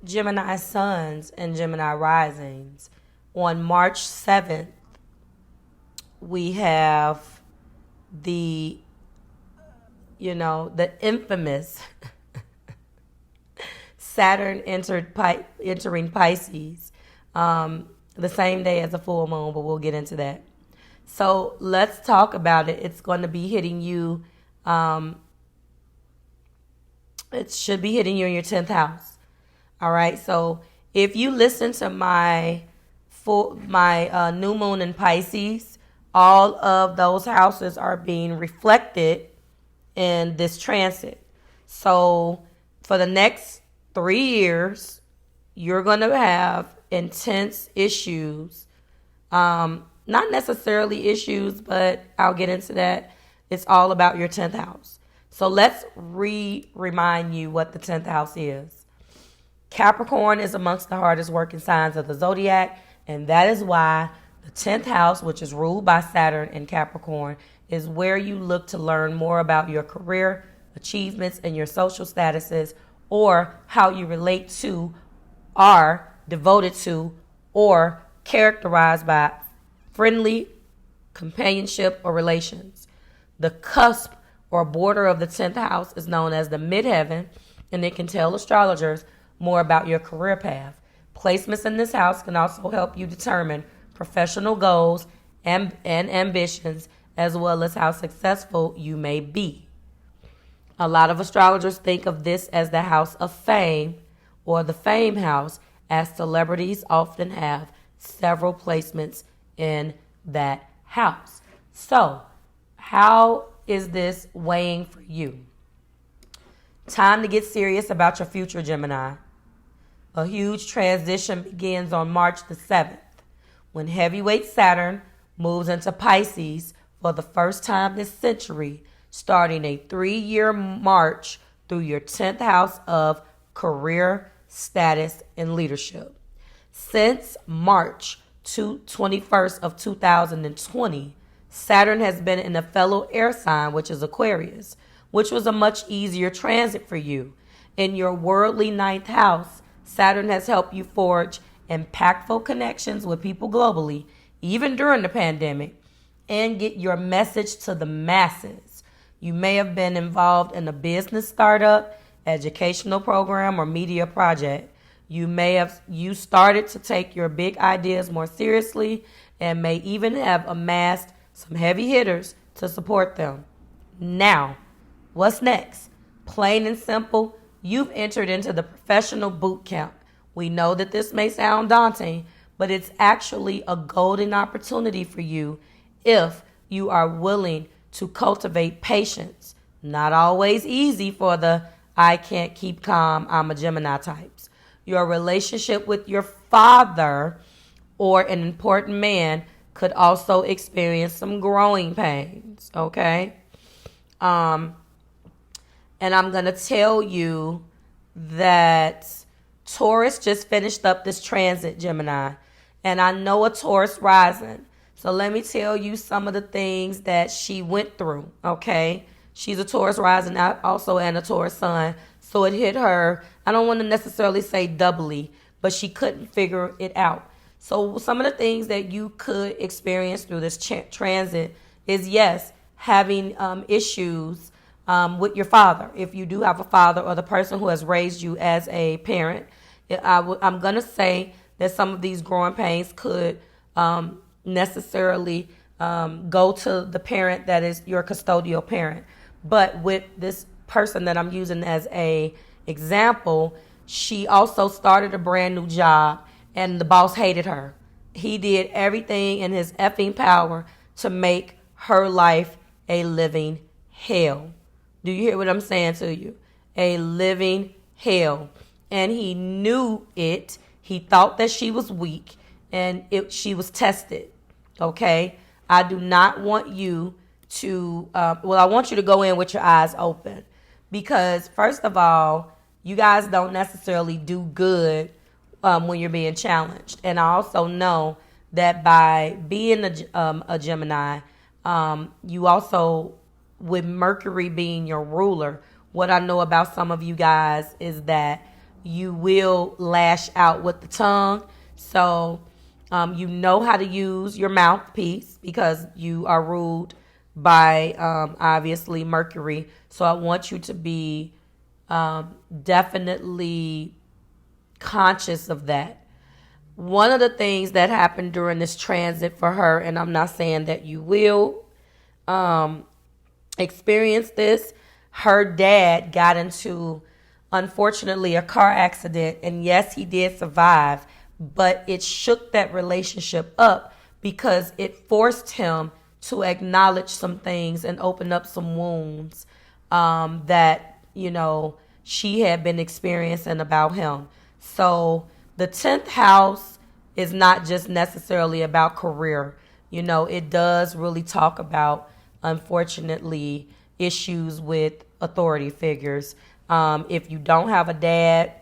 Gemini suns and Gemini risings. On March 7th, we have the, the infamous Saturn entering Pisces the same day as a full moon, but we'll get into that. So let's talk about it. It's going to be hitting you. It should be hitting you in your 10th house. All right. So if you listen to my new moon in Pisces, all of those houses are being reflected in this transit. So for the next 3 years, you're going to have intense issues. Not necessarily issues, but I'll get into that. It's all about your 10th house. So let's remind you what the 10th house is. Capricorn is amongst the hardest working signs of the zodiac, and that is why the 10th house, which is ruled by Saturn in Capricorn, is where you look to learn more about your career achievements and your social statuses, or how you relate to, are devoted to, or characterized by friendly companionship or relations. The cusp or border of the 10th house is known as the midheaven, and it can tell astrologers more about your career path. Placements in this house can also help you determine professional goals and ambitions, as well as how successful you may be. A lot of astrologers think of this as the house of fame or the fame house, as celebrities often have several placements in that house. So, how is this weighing for you? Time to get serious about your future, Gemini. A huge transition begins on March the 7th, when heavyweight Saturn moves into Pisces for the first time this century, starting a 3-year march through your 10th house of career, status, and leadership. Since March 21st of 2020, Saturn has been in a fellow air sign, which is Aquarius, which was a much easier transit for you. In your worldly 9th house, Saturn has helped you forge impactful connections with people globally, even during the pandemic, and get your message to the masses. You may have been involved in a business startup, educational program, or media project. You started to take your big ideas more seriously, and may even have amassed some heavy hitters to support them. Now, what's next? Plain and simple, you've entered into the professional boot camp. We know that this may sound daunting, but it's actually a golden opportunity for you if you are willing to cultivate patience. Not always easy for the I can't keep calm, I'm a Gemini types. Your relationship with your father or an important man could also experience some growing pains, okay? And I'm going to tell you that Taurus just finished up this transit, Gemini. And I know a Taurus rising. So let me tell you some of the things that she went through, okay? She's a Taurus rising also and a Taurus sun. So it hit her, I don't want to necessarily say doubly, but she couldn't figure it out. So some of the things that you could experience through this transit is, yes, having issues with your father. If you do have a father or the person who has raised you as a parent, I'm going to say that some of these growing pains could necessarily go to the parent that is your custodial parent. But with this person that I'm using as a example, she also started a brand new job and the boss hated her. He did everything in his effing power to make her life a living hell. Do you hear what I'm saying to you? A living hell. And he knew it. He thought that she was weak and she was tested. Okay? I do not want you to, I want you to go in with your eyes open. Because, first of all, you guys don't necessarily do good when you're being challenged. And I also know that by being a Gemini, you also, with Mercury being your ruler, what I know about some of you guys is that you will lash out with the tongue. So you know how to use your mouthpiece because you are ruled by obviously Mercury. So I want you to be definitely conscious of that. One of the things that happened during this transit for her, and I'm not saying that you will experience this, her dad got into, unfortunately, a car accident. And yes, he did survive, but it shook that relationship up because it forced him to acknowledge some things and open up some wounds that, she had been experiencing about him. So the 10th house is not just necessarily about career. It does really talk about, unfortunately, issues with authority figures. If you don't have a dad,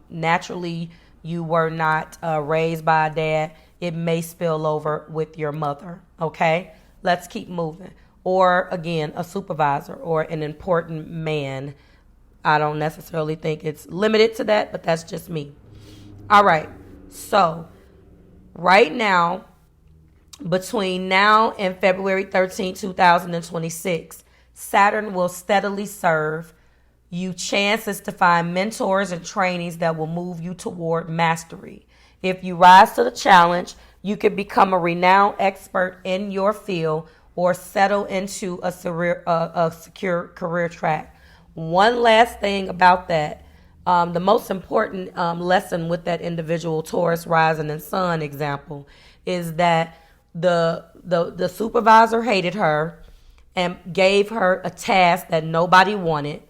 naturally you were not raised by a dad, it may spill over with your mother. Okay, let's keep moving. Or again, a supervisor or an important man. I don't necessarily think it's limited to that, but that's just me. All right, so right now, between now and February 13, 2026, Saturn will steadily serve you chances to find mentors and trainings that will move you toward mastery. If you rise to the challenge, you can become a renowned expert in your field or settle into a secure career track. One last thing about that. The most important lesson with that individual Taurus rising and sun example is that the supervisor hated her and gave her a task that nobody wanted.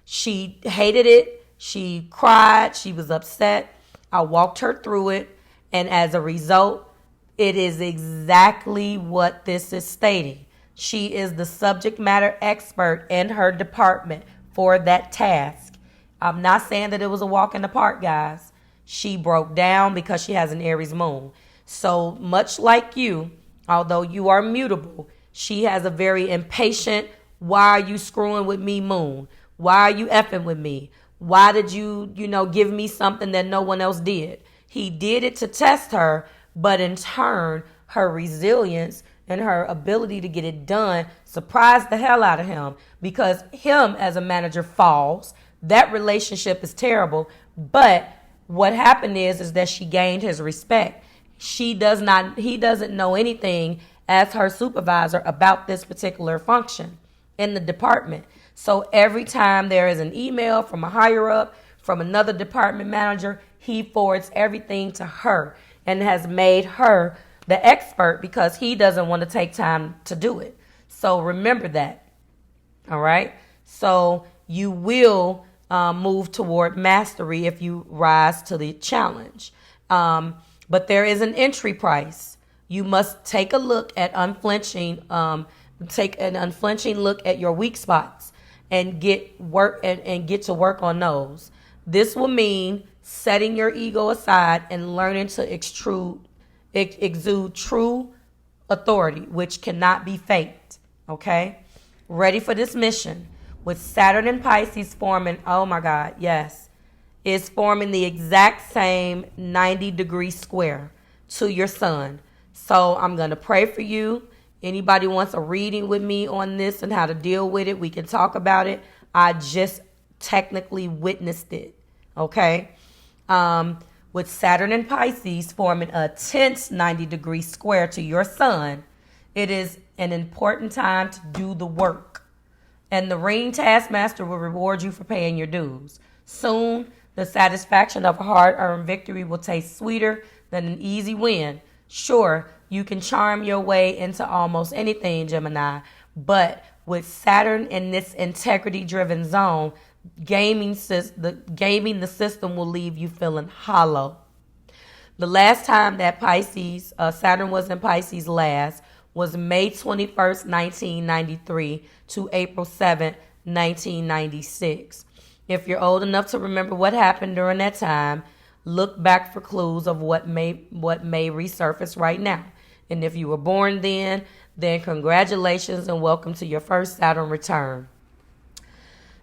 She hated it. She cried. She was upset. I walked her through it. And as a result, it is exactly what this is stating. She is the subject matter expert in her department for that task. I'm not saying that it was a walk in the park, guys. She broke down because she has an Aries moon. So much like you, although you are mutable, she has a very impatient, why are you screwing with me moon? Why are you effing with me? Why did you, give me something that no one else did? He did it to test her, but in turn, her resilience and her ability to get it done surprised the hell out of him because him as a manager falls. That relationship is terrible, but what happened is that she gained his respect. He doesn't know anything as her supervisor about this particular function in the department. So every time there is an email from a higher up, from another department manager, he forwards everything to her and has made her the expert because he doesn't want to take time to do it. So remember that. All right. So you will move toward mastery if you rise to the challenge. But there is an entry price. You must take a look at take an unflinching look at your weak spots and get to work on those. This will mean setting your ego aside and learning to exude true authority, which cannot be faked. Okay? Ready for this mission. With Saturn and Pisces forming, oh my God, yes, is forming the exact same 90-degree square to your sun. So I'm going to pray for you. Anybody wants a reading with me on this and how to deal with it, we can talk about it. I just technically witnessed it. Okay? With Saturn and Pisces forming a tense 90-degree square to your sun, it is an important time to do the work. And the ring taskmaster will reward you for paying your dues. Soon, the satisfaction of a hard-earned victory will taste sweeter than an easy win. Sure, you can charm your way into almost anything, Gemini, but with Saturn in this integrity-driven zone, gaming the system will leave you feeling hollow. The last time that Saturn was in Pisces last was May 21st, 1993 to April 7th, 1996. If you're old enough to remember what happened during that time, look back for clues of what may resurface right now. And if you were born then congratulations and welcome to your first Saturn return.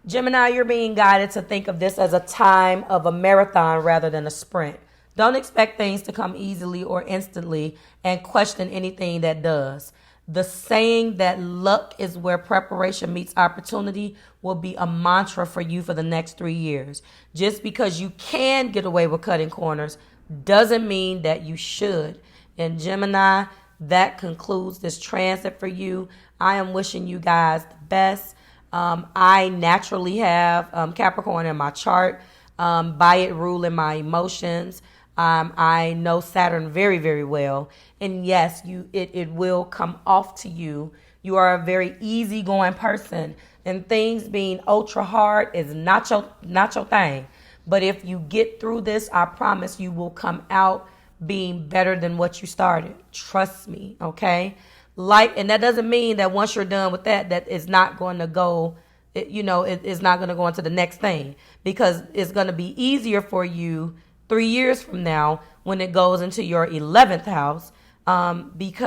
Gemini, you're being guided to think of this as a time of a marathon rather than a sprint. Don't expect things to come easily or instantly and question anything that does. The saying that luck is where preparation meets opportunity will be a mantra for you for the next 3 years. Just because you can get away with cutting corners doesn't mean that you should. And Gemini, that concludes this transit for you. I am wishing you guys the best. I naturally have Capricorn in my chart. By it ruling my emotions. I know Saturn very, very well. And yes, it will come off to you. You are a very easygoing person. And things being ultra hard is not your thing. But if you get through this, I promise you will come out being better than what you started. Trust me, okay? And that doesn't mean that once you're done with that it's not going to go, it's not going to go into the next thing, because it's going to be easier for you 3 years from now when it goes into your 11th house. It's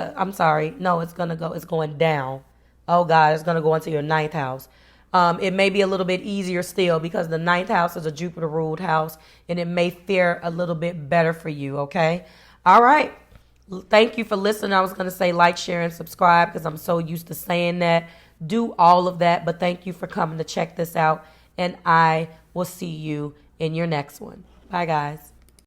going down. Oh God, it's going to go into your 9th house. It may be a little bit easier still because the 9th house is a Jupiter ruled house, and it may fare a little bit better for you. Okay. All right. Thank you for listening. I was going to say like, share, and subscribe because I'm so used to saying that. Do all of that. But thank you for coming to check this out. And I will see you in your next one. Bye, guys.